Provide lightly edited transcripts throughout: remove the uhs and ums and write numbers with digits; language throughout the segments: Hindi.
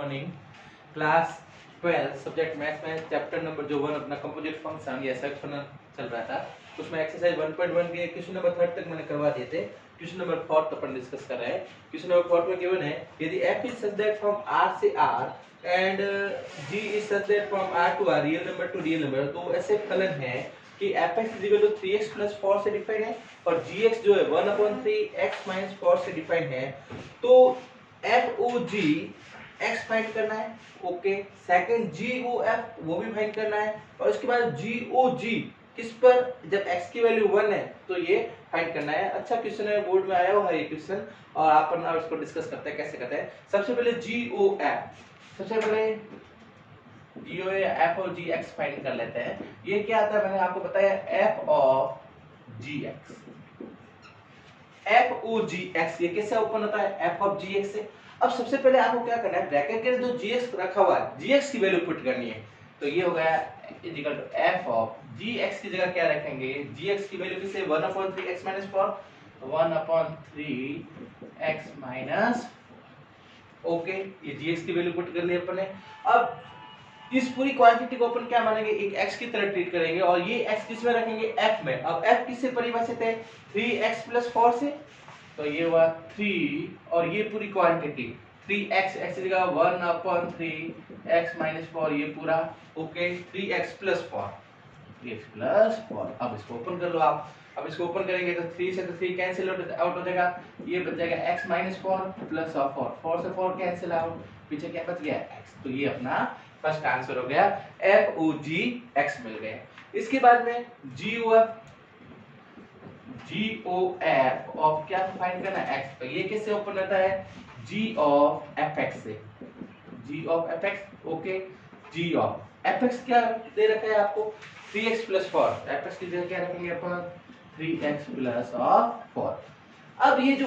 मॉर्निंग। क्लास 12 सब्जेक्ट मैथ्स में चैप्टर नंबर जो 1 अपना कंपोजिट फंक्शन या सेक्शन चल रहा था, उसमें एक्सरसाइज 1.1 के क्वेश्चन नंबर 3 तक मैंने करवा दिए थे। क्वेश्चन नंबर 4 अपन डिस्कस कर रहे हैं। क्वेश्चन नंबर 4 में गिवन है यदि f is such that from r से r and g is such that from r to r real number to real number, तो ऐसे फलन है कि fx 3x 4 से डिफाइंड है और gx जो है 1/3x 4 से डिफाइंड है। तो FOG x फाइंड करना है, ओके। सेकंड GOF वो भी फाइंड करना है और उसके बाद GOG किस पर, जब x की वैल्यू 1 है तो ये फाइंड करना है। अच्छा क्वेश्चन है, बोर्ड में आया हुआ है ये क्वेश्चन और अपन अब इसको डिस्कस करते हैं कैसे करते हैं। सबसे पहले GOA f और gx फाइंड कर लेते हैं। ये क्या आता है मैंने आपको बताया, f ऑफ gx, FOGX ये कैसे ओपन होता है, f ऑफ gx से। अब सबसे पहले आपको क्या करना है, ब्रैकेट के जो gx रखा हुआ है gx की वैल्यू पुट करनी है। तो ये हो गया equal to f of gx की जगह क्या रखेंगे, gx की वैल्यू किसे 1/3x 4, 1/3x ओके, ये gx की वैल्यू पुट कर ली अपन ने। अब इस पूरी क्वांटिटी को अपन क्या मानेंगे, एक x की तरह ट्रीट करेंगे और ये x किस में रखेंगे, f में। अब f किससे परिभाषित है, 3x 4 से, तो ये हुआ 3 और ये पूरी क्वांटिटी 3x, x की जगह 1/3x 4 ये पूरा, ओके। 3x 4, 3x 4। अब इसको ओपन कर लो आप। अब इसको ओपन करेंगे तो 3 से तो 3 कैंसिल आउट हो जाएगा, ये बच जाएगा x 4 प्लस 4, 4 से 4 कैंसिल आउट, पीछे क्या बच गया x। तो ये अपना फर्स्ट आंसर हो गया, FOGX मिल गए। इसके बाद में GOF ऑफ क्या फाइंड करना है, x। तो ये किससे ओपन होता है, G ऑफ fx से, G of fx, okay. G of fx क्या दे रखा है आपको, 3x 4, fx की जगह क्या रखेंगे अपन, 3x 4। अब ये जो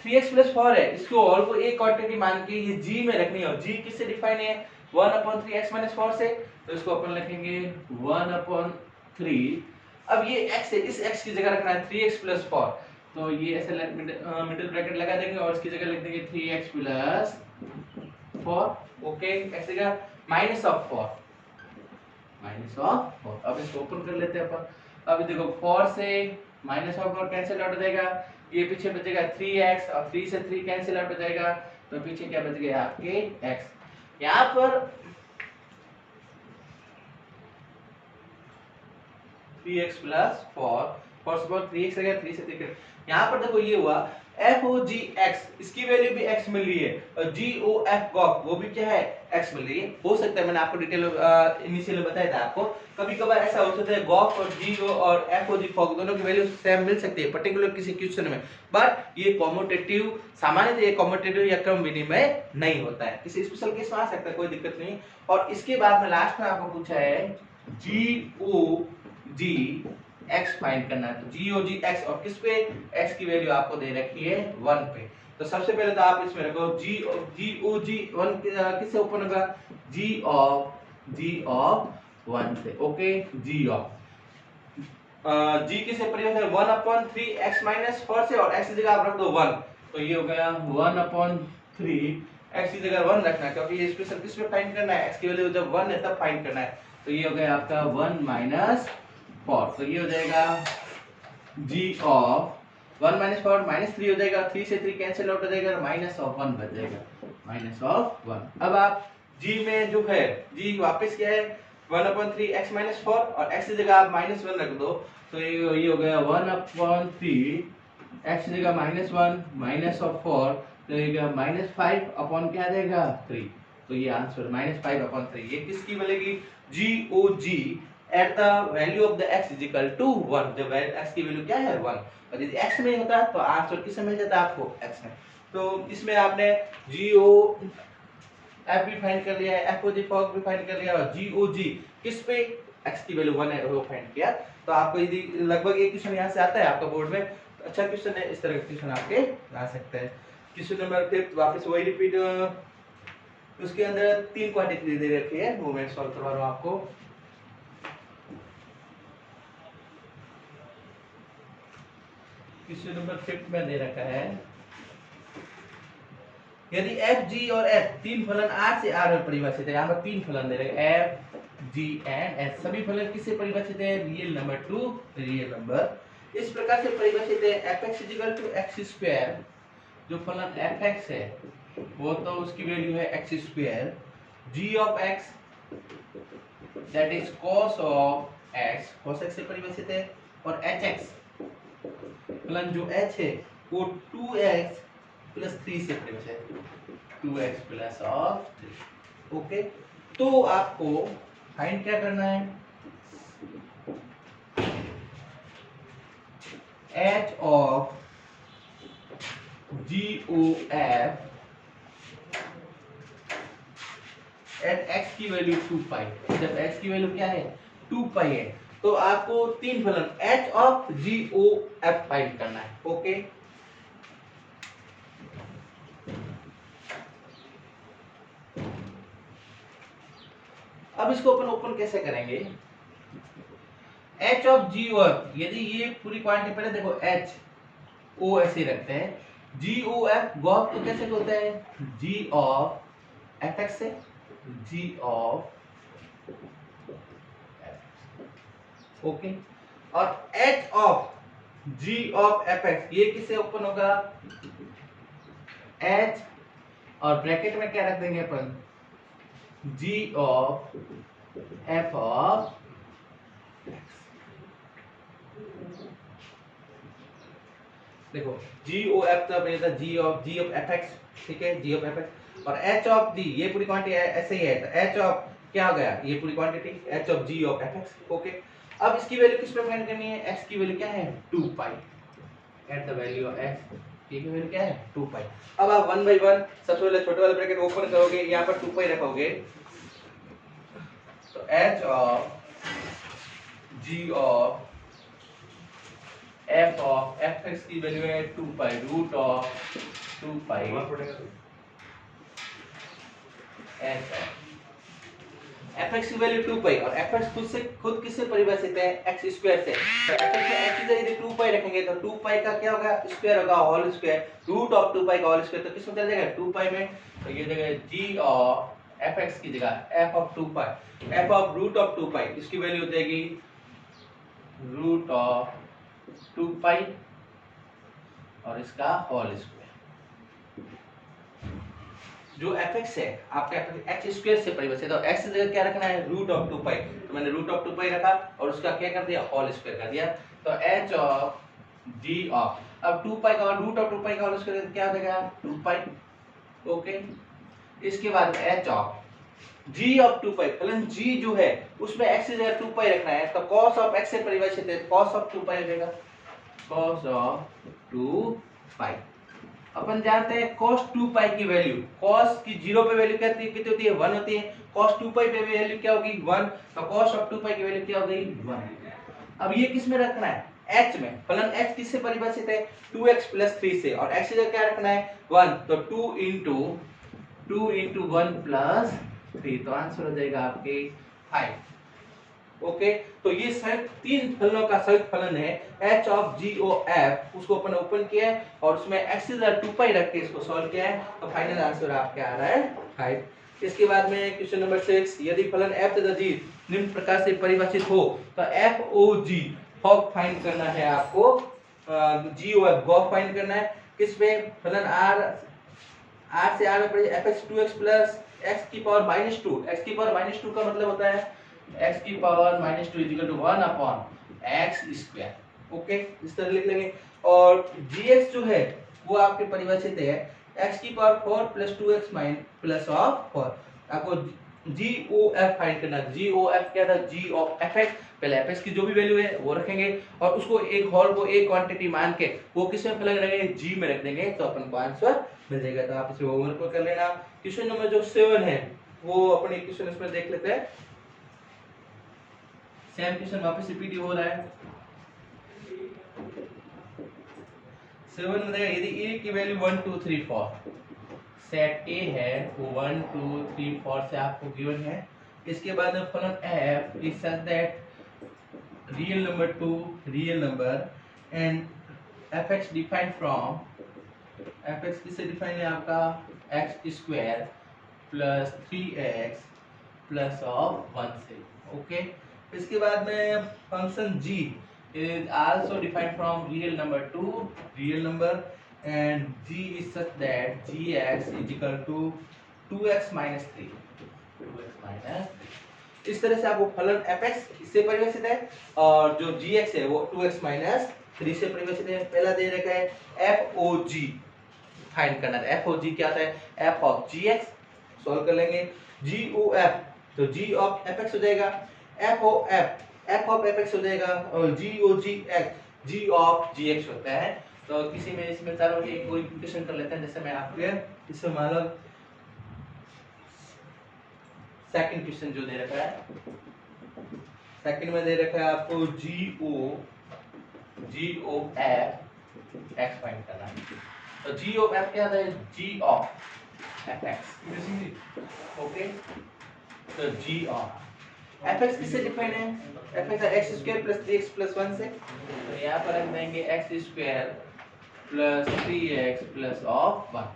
3x 4 है, इसको और को एक क्वांटिटी मान के ये g में रखनी है और g किससे डिफाइन है, 1/3x 4 से, तो इसको अपन लिखेंगे 1/3। अब ये x है, इस x की जगह रखना है 3x 4, तो ये ऐसे मिडिल ब्रैकेट लगा देंगे और इसकी जगह लिख देंगे 3x 4, ओके। x की जगह माइनस ऑफ 4। अब इसको ओपन कर लेते हैं अपन। अब देखो 4 से माइनस ऑफ 4 कैंसिल आउट हो जाएगा, ये पीछे बचेगा 3x और 3 से 3 कैंसिल आउट हो जाएगा, तो पीछे क्या बच गया आपके x। यहाँ पर 3x 4, 4 से 4 3x आ गया, 3 से 3। यहाँ पर देखो ये हुआ FOGX, इसकी वैल्यू भी x मिल रही है और GOF वो भी क्या है, x मिल रही है। हो सकता है मैंने आपको डिटेल इनिशियल में बताया था आपको, कभी कभार ऐसा हो सकता है GOF और GO और FOG दोनों की वैल्यू सेम मिल सकती है पर्टिकुलर किसी क्वेश्चन में, बट ये कॉम्यूटेटिव, सामान्यतः ये कॉम्यूटेटिव या क्रम विनिमय नहीं होता है, किसी स्पेशल केस में आ सकता है, कोई दिक्कत नहीं। और इसके बाद में लास्ट में आपको पूछा है GOG x फाइंड करना है, तो GOG x और किस पे, x की वैल्यू आपको दे रखी है 1 पे। तो सबसे पहले तो आप इसमें रखो GOG 1 किससे ओपन होगा, G ऑफ 1 से, ओके। G ऑफ G किससे परिभाषित है, 1/3x 4 से और x की जगह आप रख दो 1, तो ये हो गया 1/3, x की जगह 1 रखना है क्योंकि ये स्पेशल किस पे फाइंड करना है, x की वैल्यू जब 1 है तब फाइंड करना है। तो ये हो गया आपका 1 - 4, तो ये हो जाएगा G ऑफ 1 - 4 -3 हो जाएगा, 3 से 3 कैंसिल आउट हो जाएगा, माइनस ऑफ 1 बच जाएगा, -1। अब आप G में जो है G वापस क्या है 1/3x 4 और x की जगह आप -1 रख दो, तो ये हो गया 1/3 x की जगह -1 माइनस ऑफ 4, तो ये गया -5 अपॉन क्या आ जाएगा 3, तो ये आंसर -5/3। ये किसकी मिलेगी, GOG at the value of the x is equal to 1, जब x की वैल्यू क्या है 1, और यदि x में होता तो आंसर किससे मिल जाता आपको, x में। तो इसमें आपने GOF भी फाइंड कर लिया है, FOG भी फाइंड कर लिया और GOG किस पे, x की वैल्यू 1 है वो फाइंड किया। तो आपको यदि लगभग एक क्वेश्चन यहाँ से आता है आपका बोर्ड में, तो अच्छा क्वेश्चन है, इस तरह के क्वेश्चन आपके आ सकते हैं। क्वेश्चन नंबर 5 वापस वही रिपीट, उसके अंदर 3 क्वांटिटी दे रखी है, वो मैं सॉल्व करवा रहा हूँ आपको। क्वेश्चन नंबर 5 में दे रखा है यदि एफ जी और एच तीन फलन आर से आर में परिभाषित है, यहाँ पर तीन फलन दे रहे हैं एफ जी एंड एच, सभी फलन किससे परिभाषित है? Real number to real number. इस प्रकार से परिभाषित है F X equal to X square, जो फलन एफ एक्स है वो तो उसकी वैल्यू है X square, G of X that is cos of X, cos X से परिभाषित है, और एच एक्स फलन जो h है वो 2x प्लस 3 से परिभाषित है, 2x प्लस ऑफ 3। ओके, तो आपको फाइंड क्या करना है? h of GOF at x की वैल्यू 2 पाई, जब x की वैल्यू क्या है? 2 पाई है, तो आपको तीन फलन h ऑफ GOF फाइंड करना है। ओके, अब इसको अपन ओपन कैसे करेंगे? h ऑफ GOF, यदि ये पूरी क्वांटिटी, पहले देखो h o ऐसे रखते हैं, GOF GOF तो कैसे होता है? g ऑफ fx से g ऑफ, ओके, और h of g of fx ये किससे ओपन होगा? h और ब्रैकेट में क्या रख देंगे अपन? g of f of x। देखो GOF तो अपने था g ऑफ fx, ठीक है, g ऑफ fx, और h ऑफ g ये पूरी क्वांटिटी ऐसे ही है, तो h ऑफ क्या हो गया? ये पूरी quantity h of g of fx। Okay, अब इसकी वैल्यू किस पे फाइंड करनी है? x की वैल्यू क्या है? 2 pi, at the value of x की वैल्यू क्या है? 2 पाई। अब आप वन बाय वन सबसे पहले छोटे वाले ब्रैकेट ओपन करोगे, यहाँ पर 2 पाई रखोगे, तो h of g of f of fx की वैल्यू है 2 pi root of 2 pi fx की वैल्यू 2 पाई, और fx खुद किससे परिभाषित है? x स्क्वायर से, तो fx में x की जगह यदि 2 पाई रखेंगे तो 2 पाई का क्या होगा? स्क्वायर होगा, होल स्क्वायर, रूट ऑफ 2 पाई का होल स्क्वायर, तो किस में चला जाएगा? 2 पाई में, तो ये जगह g ऑफ fx की जगह f of 2 pi, f of root of 2 pi, इसकी वैल्यू हो जाएगी रूट ऑफ 2 पाई और इसका होल स्क्वायर। जो fx है आपका x स्क्वायर से परिभाषित है, और x की जगह क्या रखना है? रूट ऑफ 2 पाई, तो मैंने रूट ऑफ 2 पाई रखा और उसका क्या कर दिया? होल स्क्वायर कर दिया, तो h ऑफ g ऑफ, अब 2 पाई का रूट ऑफ 2 पाई का होल स्क्वायर क्या हो जाएगा? 2 पाई। ओके, इसके बाद h ऑफ g ऑफ 2 पाई, फलन g जो है उसमें x की जगह 2 पाई रखना है, तो cos ऑफ x से परिभाषित है, cos ऑफ 2 पाई हो जाएगा, cos ऑफ 2 पाई। अपन जानते हैं cos 2 पाई की वैल्यू, cos की 0 पे वैल्यू कितनी होती है? 1 होती है, cos 2 पाई पे वैल्यू क्या होगी? 1, तो cos ऑफ 2 पाई की वैल्यू क्या हो गई? 1। अब ये किस में रखना है? h में, फलन h किससे परिभाषित है? 2x प्लस 3 से, और x की जगह क्या रखना है? 1, तो 2 into 1 प्लस 3, तो आंसर हो जाएगा आपके 5। ओके, तो ये संयुक्त तीन फलनों का संयुक्त फलन है h ऑफ GOF, उसको अपन ओपन किया है और उसमें x की जगह 2 पाई रख के इसको सॉल्व किया है, तो फाइनल आंसर आपका आ रहा है 5। इसके बाद में क्वेश्चन नंबर 6, यदि फलन f तथा g निम्न प्रकार से परिभाषित हो तो FOG फॉग फाइंड करना है आपको, GOF गॉफ फाइंड करना है, किस पे? फलन r से r में fx 2x प्लस x की पावर -2, x की पावर -2 का मतलब होता है x की power -2 equal to 1 upon x square. Okay, इस तरह लिख लेंगे, और gx जो है वो आपके परिभाषित है x की power 4 plus 2x plus of 4। आपको GOF फाइंड करना है, GOF क्या था? g ऑफ fx, पहले fx की जो भी वैल्यू है वो रखेंगे और उसको एक होल को एक क्वांटिटी मान के वो किस में प्लग करेंगे? g में रख देंगे, तो अपन को आंसर मिल जाएगा। तो आप इसे होमवर्क कर लेना। क्वेश्चन नंबर जो 7 है वो अपन एक क्वेश्चन इसमें देख लेते हैं, सेम क्वेश्चन वापस रिपीट हो रहा है। 7 में देखा, यदि a की वैल्यू 1 2 3 4, सेट a है वो 1 2 3 4 से आपको गिवन है, इसके बाद में फलन f is such that real number to real number and fx defined from, fx किससे डिफाइन है आपका? X square plus 3x plus of 1 से। ओके, इसके बाद में function g is also defined from real number to real number and g is such that gx is equal to 2x minus 3, 2x minus 3। इस तरह से आपको फलन fx इससे परिभाषित है और जो gx है वो 2x minus 3 से परिभाषित है। पहला दे रखा है fog फाइंड करना है। fog क्या आता है? f of gx सॉल्व कर लेंगे। gof तो g of fx हो जाएगा, f of fx हो जाएगा और gog x g of gx होता है। तो किसी में इसमें चारों के कोई क्वेश्चन कर लेते हैं, जैसे मैं आपको इसमें मतलब सेकंड क्वेश्चन जो दे रखा है, सेकंड में दे रखा है आपको g of x फाइंड करना है। तो g of f क्या आता है? g of fx। ओके, तो g of fx किससे डिफाइन है? fx है x square plus 3x plus 1 से। तो यहाँ पर रख देंगे x square plus 3x plus of 1।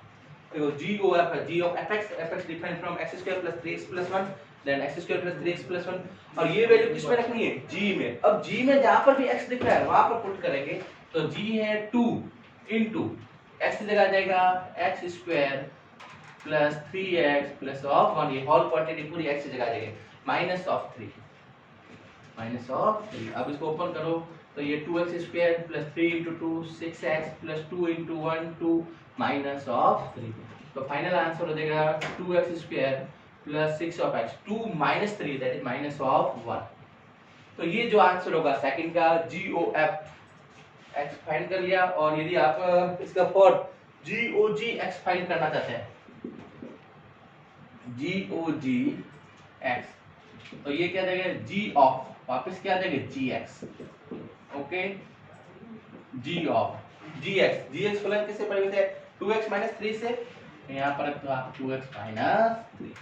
देखो g of f है, g of fx define from x square plus 3x plus 1 then x square plus 3x plus 1 और ये वैल्यू किस में रखनी है? g में। अब g में जहां पर भी x दिख रहा है वहां पर पुट करेंगे। तो g है 2 into x की जगह आ जाएगा x square plus 3x plus of 1, ये होल क्वांटिटी पूरी x की जगह आ जाएगी माइनस ऑफ 3, माइनस ऑफ 3। अब इसको ओपन करो तो ये 2x square plus 3 into 2 6x plus 2 into 1 2 minus of 3। तो फाइनल आंसर हो जाएगा 2x square plus 6 of x 2 minus 3 that is minus of 1। तो ये जो आंसर होगा सेकंड का GOF x फाइंड कर लिया। और यदि आप इसका फोर्थ GOG x फाइंड करना चाहते हैं, GOG x, तो ये क्या देगा? g ऑफ वापस क्या देगा? gx। Okay, g of gx फलन किससे परिभाषित है? 2x minus 3 से। यहाँ पर तो आप 2x minus 3।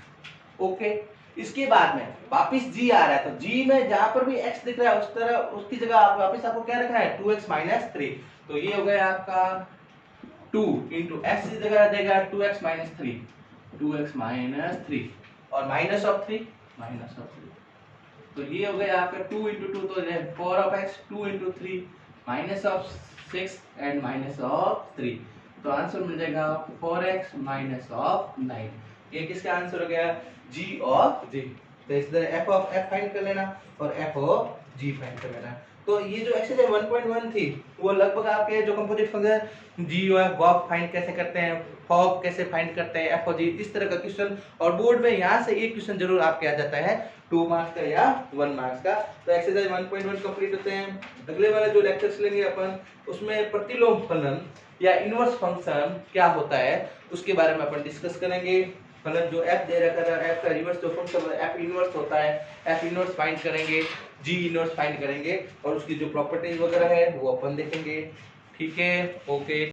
ओके, इसके बाद में वापस g आ रहा है, तो g में जहां पर भी x दिख रहा है उस तरह उसकी जगह आप वापस आपको क्या रखना है? 2x minus 3। तो ये हो गया आपका 2 into x की जगह देगा 2x minus 3, 2x minus 3 और माइनस ऑफ 3, माइनस ऑफ 3। तो ये हो गया आपका 2 into 2 तो 4 of x 2 into 3 minus of 6 and minus of 3। तो आंसर मिल जाएगा 4x माइनस ऑफ 9। ये किसका आंसर हो गया? g of g। तो इस तरह f ऑफ f फाइंड कर लेना और f ऑफ g फाइंड कर लेना। तो ये जो एक्सरसाइज 1.1 थी वो लगभग आपके जो कंपोजिट फंक्शन g और f फाइंड कैसे करते हैं, फॉग कैसे फाइंड करते हैं, f और g, इस तरह का क्वेश्चन। और बोर्ड में यहाँ से एक क्वेश्चन जरूर आपके आ जाता है 2 मार्क्स का या 1 मार्क्स का। तो एक्सरसाइज 1.1 कंप्लीट होते हैं। अगले वाले जो लेक्चर्स लेंगे अपन उसमें प्रतिलोम फलन या इनवर्स फंक्शन क्या होता है उसके बारे में अपन डिस्कस करेंगे। फलन जो f दे रखा था, f का रिवर्स जो फंक्शन f इनवर्स होता है, f इनवर्स फाइंड करेंगे, g इनवर्स फाइंड करेंगे और उसकी जो प्रॉपर्टीज वगैरह है वो अपन देखेंगे। ठीक है, ओके।